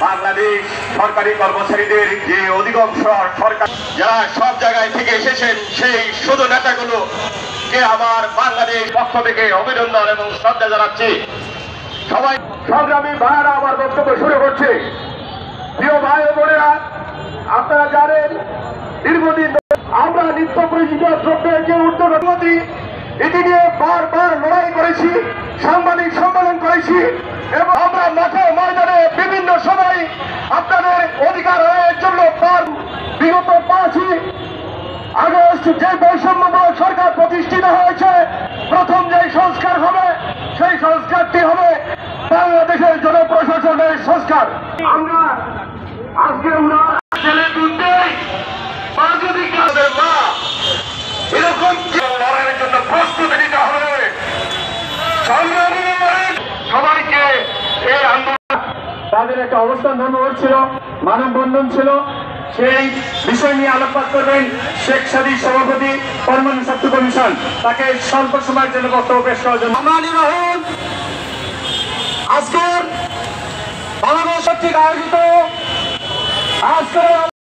বাংলাদেশ সরকারি কর্মচারীদের যে অধিকাংশ সরকার যারা সব জায়গায় থেকে এসেছেন সেই শুধু নেতাগুলো কে আমার বাংলাদেশ পক্ষ থেকে অভিনন্দন এবং শ্রদ্ধা জানাচ্ছি। সবাই সংগ্রামী ভাইয়েরা আমার বক্তব্য শুরু করছে। প্রিয় ভাই ও বোনেরা, আপনারা জানেন দীর্ঘদিন আমরা নিত্য পরিচিত দ্রব্যের যে ঊর্ধ্বগতি এটি নিয়ে বারবার লড়াই করেছি, সাংবাদিক সম্মেলন করেছি এবং আমরা মাঠে ময়দানে বিভিন্ন সময় আপনাদের অধিকার আদায়ের জন্য বিগত 5ই আগস্ট যে বৈষম্যমূলক সরকার প্রতিষ্ঠিত হয়েছে, প্রথম যে সংস্কার হবে সেই সংস্কারটি হবে বাংলাদেশের জনপ্রশাসনের সংস্কার। আমরা আজকে ছেলে দুধেই মা যদি মা এরকম লড়াইয়ের জন্য প্রস্তুতি নিতে হবে। সবাইকে এই আন্দোলন তাদের একটা অবস্থান ধর্মঘট ছিল, মানববন্ধন ছিল, সেই বিষয় নিয়ে আলোকপাত করবেন শেখ সাদির সভাপতি পার্মানেন্ট ছাত্র কমিশন। তাকে স্বল্প সময়ের জন্য বক্তব্য পেশ করার জন্য আজকের বাংলাদেশ কর্তৃক আয়োজিত আজকের